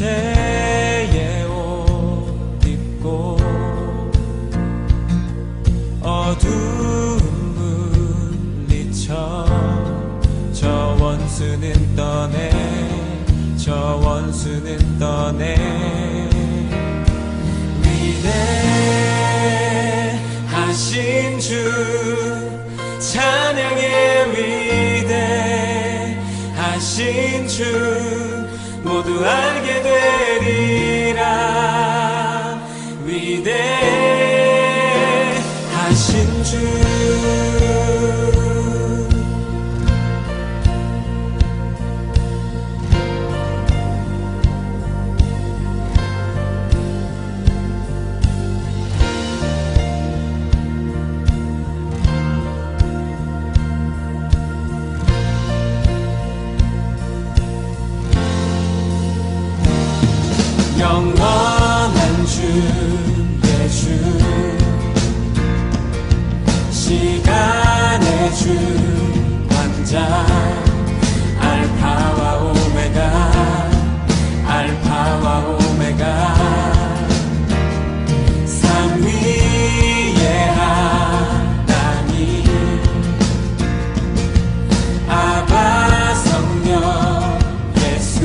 죄의 옷 입고 어두운 물리쳐 저 원수는 떠내 저 원수는 떠내 위대하신 주 찬양의 위대하신 주 모두 알게 되리라 위대하신 주 영원한 주 예수 시간의 주 왕자 알파와 오메가 알파와 오메가 삼위의 하나님 아바 성령 예수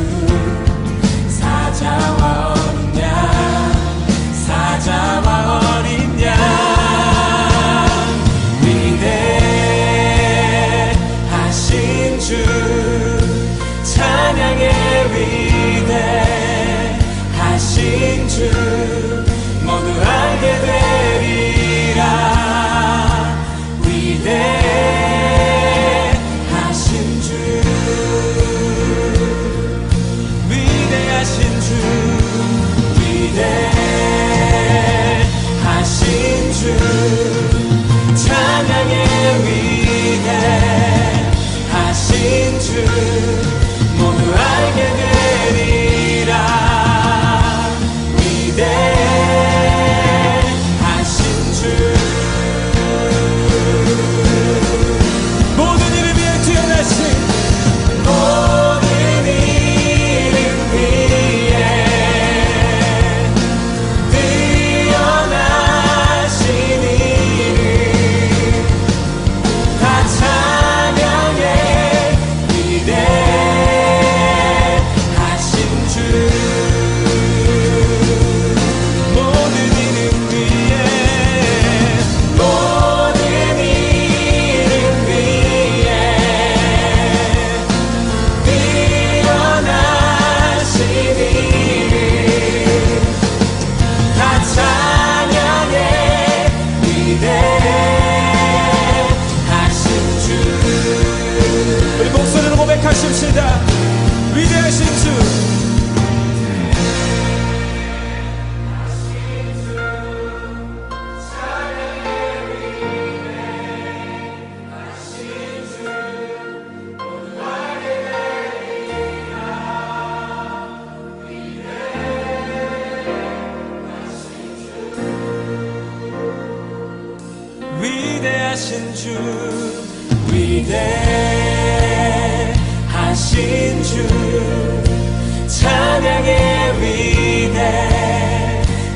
사자와 사자와 어린 양 위대하신 주 찬양의 위대하신 주 모두 알게 되리라 위대하신 주 위대하신 주 위대하신 주 찬양의 위대하신 주 모두 알게 되리라 위대하신 주 모든 이름 위에 뛰어나신 모든 이름 위에 뛰어나신 이름 다 찬양해 위대하신 주 모든 이름 위에 모든 이름 위에 뛰어나신 이름 다 찬양해 위대하신 주 우리 목소리로 고백하십시다 위대하신 주 위대하신 주 위대하신 주 찬양의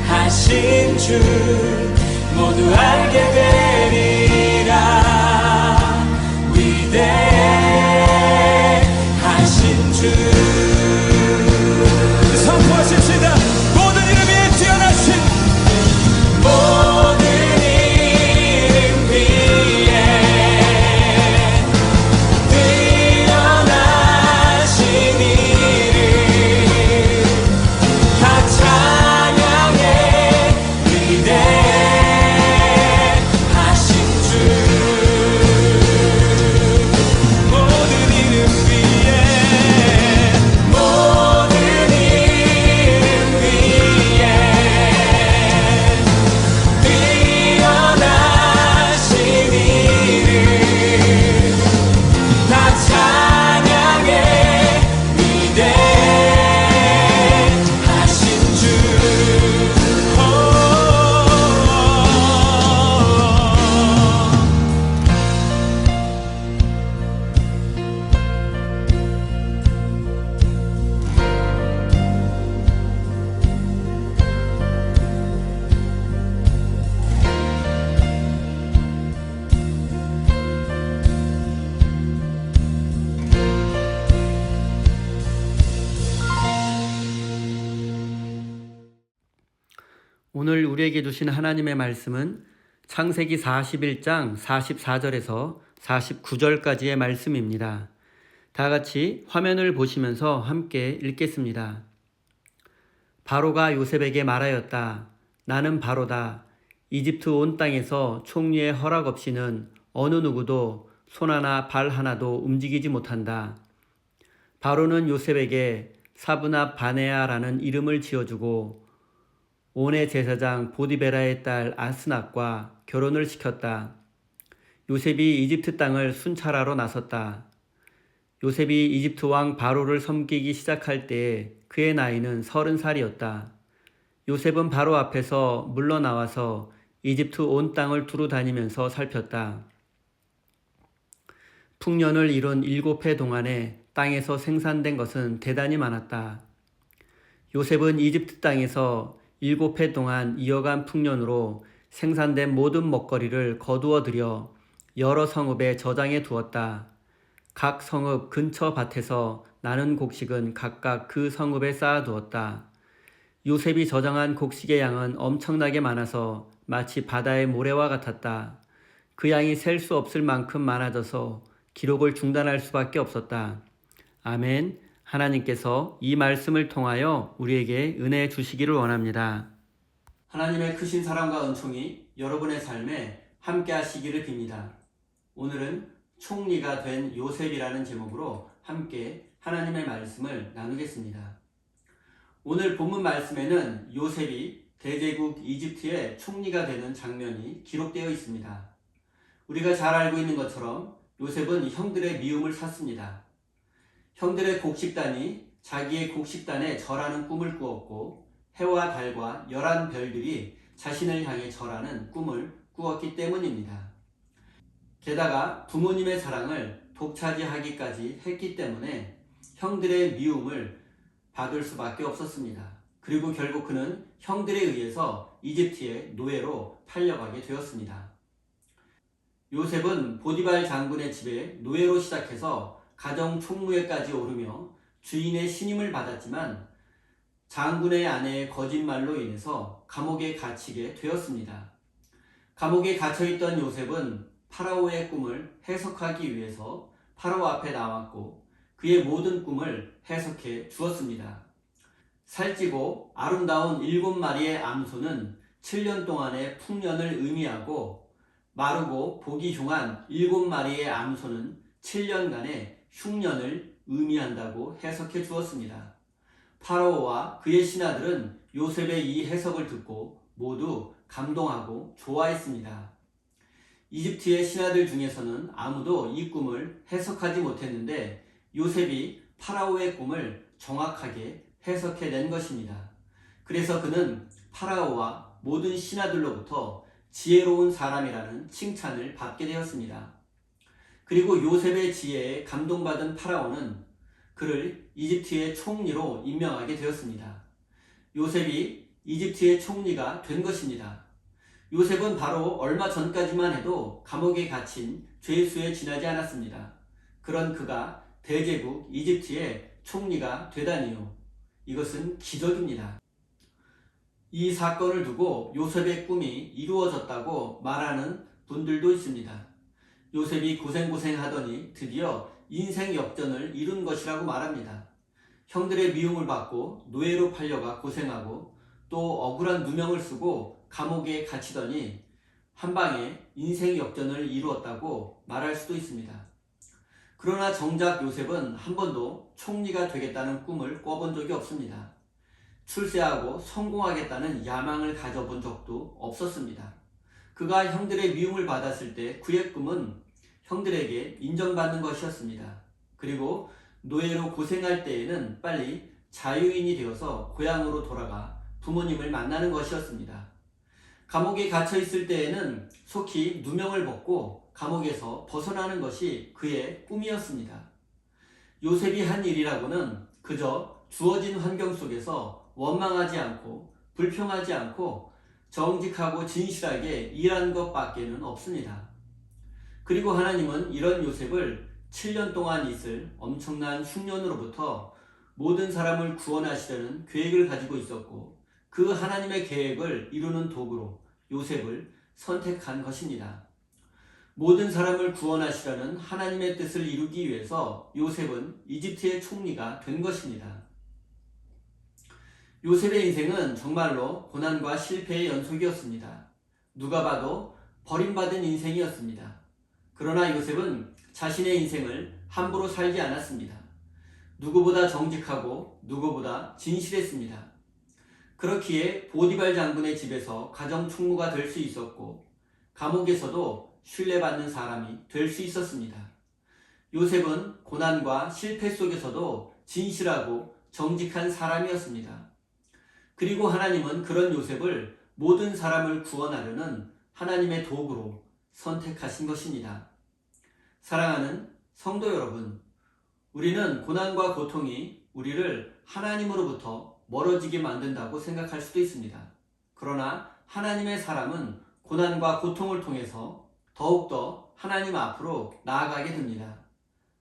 위대하신 주 모두 알게 되리라 위대하신 주 선포하십시다 모든 이름 위에 뛰어나신 모든 이름 위에 뛰어나신 이름 다 찬양해 위대하신 오늘 우리에게 주신 하나님의 말씀은 창세기 41장 44절에서 49절까지의 말씀입니다. 다 같이 화면을 보시면서 함께 읽겠습니다. 바로가 요셉에게 말하였다. 나는 바로다. 이집트 온 땅에서 총리의 허락 없이는 어느 누구도 손 하나 발 하나도 움직이지 못한다. 바로는 요셉에게 사브나 바네아라는 이름을 지어주고 온의 제사장 보디베라의 딸 아스낫과 결혼을 시켰다. 요셉이 이집트 땅을 순찰하러 나섰다. 요셉이 이집트 왕 바로를 섬기기 시작할 때에 그의 나이는 30살이었다. 요셉은 바로 앞에서 물러나와서 이집트 온 땅을 두루 다니면서 살폈다. 풍년을 이룬 7해 동안에 땅에서 생산된 것은 대단히 많았다. 요셉은 이집트 땅에서 7해 동안 이어간 풍년으로 생산된 모든 먹거리를 거두어 들여 여러 성읍에 저장해 두었다. 각 성읍 근처 밭에서 나는 곡식은 각각 그 성읍에 쌓아두었다. 요셉이 저장한 곡식의 양은 엄청나게 많아서 마치 바다의 모래와 같았다. 그 양이 셀 수 없을 만큼 많아져서 기록을 중단할 수밖에 없었다. 아멘. 하나님께서 이 말씀을 통하여 우리에게 은혜 주시기를 원합니다. 하나님의 크신 사랑과 은총이 여러분의 삶에 함께 하시기를 빕니다. 오늘은 총리가 된 요셉이라는 제목으로 함께 하나님의 말씀을 나누겠습니다. 오늘 본문 말씀에는 요셉이 대제국 이집트의 총리가 되는 장면이 기록되어 있습니다. 우리가 잘 알고 있는 것처럼 요셉은 형들의 미움을 샀습니다. 형들의 곡식단이 자기의 곡식단에 절하는 꿈을 꾸었고 해와 달과 11별들이 자신을 향해 절하는 꿈을 꾸었기 때문입니다. 게다가 부모님의 사랑을 독차지하기까지 했기 때문에 형들의 미움을 받을 수밖에 없었습니다. 그리고 결국 그는 형들에 의해서 이집트의 노예로 팔려가게 되었습니다. 요셉은 보디발 장군의 집에 노예로 시작해서 가정 총무에까지 오르며 주인의 신임을 받았지만 장군의 아내의 거짓말로 인해서 감옥에 갇히게 되었습니다. 감옥에 갇혀있던 요셉은 파라오의 꿈을 해석하기 위해서 파라오 앞에 나왔고 그의 모든 꿈을 해석해 주었습니다. 살찌고 아름다운 7마리의 암소는 7년 동안의 풍년을 의미하고 마르고 보기 흉한 7마리의 암소는 7년간의 흉년을 의미한다고 해석해 주었습니다. 파라오와 그의 신하들은 요셉의 이 해석을 듣고 모두 감동하고 좋아했습니다. 이집트의 신하들 중에서는 아무도 이 꿈을 해석하지 못했는데 요셉이 파라오의 꿈을 정확하게 해석해낸 것입니다. 그래서 그는 파라오와 모든 신하들로부터 지혜로운 사람이라는 칭찬을 받게 되었습니다. 그리고 요셉의 지혜에 감동받은 파라오는 그를 이집트의 총리로 임명하게 되었습니다. 요셉이 이집트의 총리가 된 것입니다. 요셉은 바로 얼마 전까지만 해도 감옥에 갇힌 죄수에 지나지 않았습니다. 그런 그가 대제국 이집트의 총리가 되다니요. 이것은 기적입니다. 이 사건을 두고 요셉의 꿈이 이루어졌다고 말하는 분들도 있습니다. 요셉이 고생하더니 드디어 인생 역전을 이룬 것이라고 말합니다. 형들의 미움을 받고 노예로 팔려가 고생하고 또 억울한 누명을 쓰고 감옥에 갇히더니 한 방에 인생 역전을 이루었다고 말할 수도 있습니다. 그러나 정작 요셉은 한 번도 총리가 되겠다는 꿈을 꿔본 적이 없습니다. 출세하고 성공하겠다는 야망을 가져본 적도 없었습니다. 그가 형들의 미움을 받았을 때 그의 꿈은 형들에게 인정받는 것이었습니다. 그리고 노예로 고생할 때에는 빨리 자유인이 되어서 고향으로 돌아가 부모님을 만나는 것이었습니다. 감옥에 갇혀 있을 때에는 속히 누명을 벗고 감옥에서 벗어나는 것이 그의 꿈이었습니다. 요셉이 한 일이라고는 그저 주어진 환경 속에서 원망하지 않고 불평하지 않고 정직하고 진실하게 일한 것밖에는 없습니다. 그리고 하나님은 이런 요셉을 7년 동안 있을 엄청난 흉년으로부터 모든 사람을 구원하시려는 계획을 가지고 있었고 그 하나님의 계획을 이루는 도구로 요셉을 선택한 것입니다. 모든 사람을 구원하시려는 하나님의 뜻을 이루기 위해서 요셉은 이집트의 총리가 된 것입니다. 요셉의 인생은 정말로 고난과 실패의 연속이었습니다. 누가 봐도 버림받은 인생이었습니다. 그러나 요셉은 자신의 인생을 함부로 살지 않았습니다. 누구보다 정직하고 누구보다 진실했습니다. 그렇기에 보디발 장군의 집에서 가정 총무가 될 수 있었고 감옥에서도 신뢰받는 사람이 될 수 있었습니다. 요셉은 고난과 실패 속에서도 진실하고 정직한 사람이었습니다. 그리고 하나님은 그런 요셉을 모든 사람을 구원하려는 하나님의 도구로 선택하신 것입니다. 사랑하는 성도 여러분, 우리는 고난과 고통이 우리를 하나님으로부터 멀어지게 만든다고 생각할 수도 있습니다. 그러나 하나님의 사람은 고난과 고통을 통해서 더욱더 하나님 앞으로 나아가게 됩니다.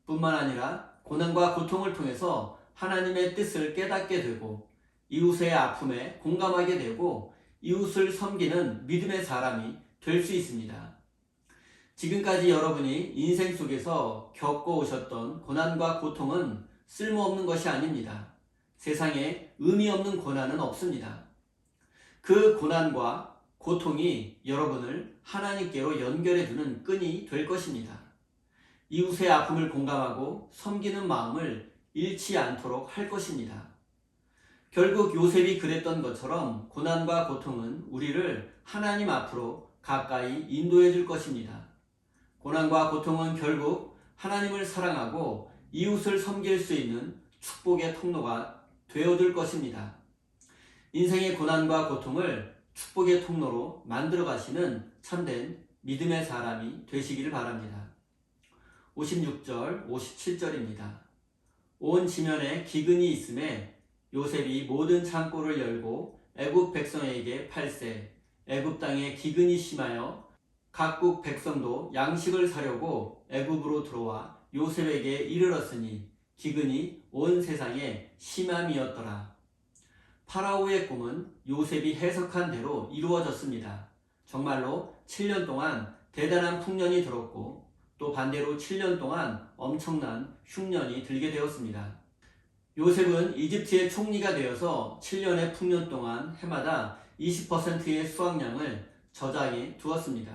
뿐만 아니라 고난과 고통을 통해서 하나님의 뜻을 깨닫게 되고 이웃의 아픔에 공감하게 되고 이웃을 섬기는 믿음의 사람이 될 수 있습니다. 지금까지 여러분이 인생 속에서 겪어오셨던 고난과 고통은 쓸모없는 것이 아닙니다. 세상에 의미 없는 고난은 없습니다. 그 고난과 고통이 여러분을 하나님께로 연결해두는 끈이 될 것입니다. 이웃의 아픔을 공감하고 섬기는 마음을 잃지 않도록 할 것입니다. 결국 요셉이 그랬던 것처럼 고난과 고통은 우리를 하나님 앞으로 가까이 인도해 줄 것입니다. 고난과 고통은 결국 하나님을 사랑하고 이웃을 섬길 수 있는 축복의 통로가 되어줄 것입니다. 인생의 고난과 고통을 축복의 통로로 만들어 가시는 참된 믿음의 사람이 되시기를 바랍니다. 56절, 57절입니다. 온 지면에 기근이 있음에 요셉이 모든 창고를 열고 애굽 백성에게 팔세, 애굽 땅에 기근이 심하여 각국 백성도 양식을 사려고 애굽으로 들어와 요셉에게 이르렀으니 기근이 온 세상에 심함이었더라. 파라오의 꿈은 요셉이 해석한 대로 이루어졌습니다. 정말로 7년 동안 대단한 풍년이 들었고 또 반대로 7년 동안 엄청난 흉년이 들게 되었습니다. 요셉은 이집트의 총리가 되어서 7년의 풍년 동안 해마다 20%의 수확량을 저장해 두었습니다.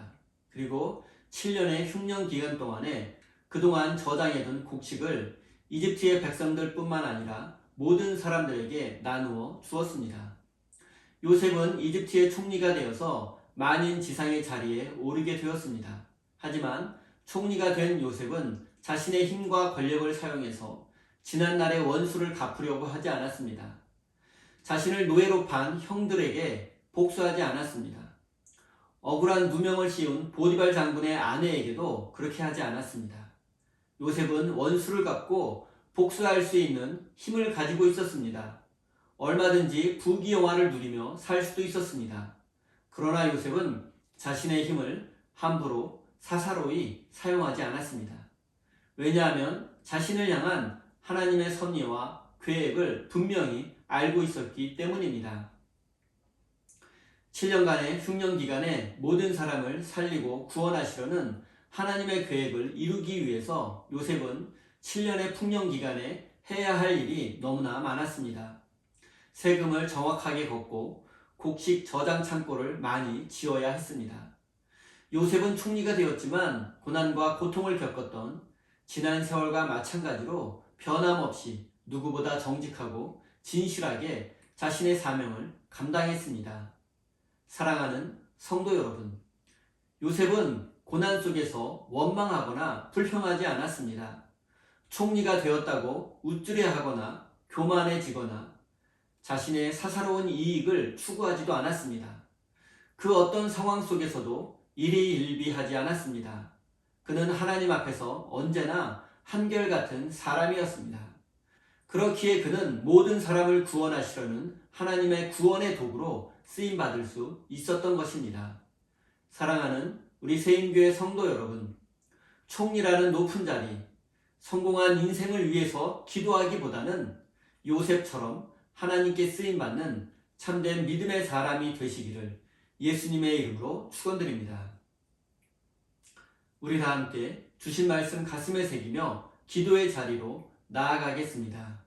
그리고 7년의 흉년 기간 동안에 그동안 저장해둔 곡식을 이집트의 백성들 뿐만 아니라 모든 사람들에게 나누어 주었습니다. 요셉은 이집트의 총리가 되어서 만인지상의 자리에 오르게 되었습니다. 하지만 총리가 된 요셉은 자신의 힘과 권력을 사용해서 지난날의 원수를 갚으려고 하지 않았습니다. 자신을 노예로 판 형들에게 복수하지 않았습니다. 억울한 누명을 씌운 보디발 장군의 아내에게도 그렇게 하지 않았습니다. 요셉은 원수를 갚고 복수할 수 있는 힘을 가지고 있었습니다. 얼마든지 부귀영화를 누리며 살 수도 있었습니다. 그러나 요셉은 자신의 힘을 함부로 사사로이 사용하지 않았습니다. 왜냐하면 자신을 향한 하나님의 섭리와 계획을 분명히 알고 있었기 때문입니다. 7년간의 흉년 기간에 모든 사람을 살리고 구원하시려는 하나님의 계획을 이루기 위해서 요셉은 7년의 풍년 기간에 해야 할 일이 너무나 많았습니다. 세금을 정확하게 걷고 곡식 저장 창고를 많이 지어야 했습니다. 요셉은 총리가 되었지만 고난과 고통을 겪었던 지난 세월과 마찬가지로 변함없이 누구보다 정직하고 진실하게 자신의 사명을 감당했습니다. 사랑하는 성도 여러분, 요셉은 고난 속에서 원망하거나 불평하지 않았습니다. 총리가 되었다고 우쭐해하거나 교만해지거나 자신의 사사로운 이익을 추구하지도 않았습니다. 그 어떤 상황 속에서도 일희일비하지 않았습니다. 그는 하나님 앞에서 언제나 한결같은 사람이었습니다. 그렇기에 그는 모든 사람을 구원하시려는 하나님의 구원의 도구로 쓰임받을 수 있었던 것입니다. 사랑하는 우리 세인교회 성도 여러분, 총리라는 높은 자리, 성공한 인생을 위해서 기도하기보다는 요셉처럼 하나님께 쓰임받는 참된 믿음의 사람이 되시기를 예수님의 이름으로 축원드립니다. 우리 다 함께 주신 말씀 가슴에 새기며 기도의 자리로 나아가겠습니다.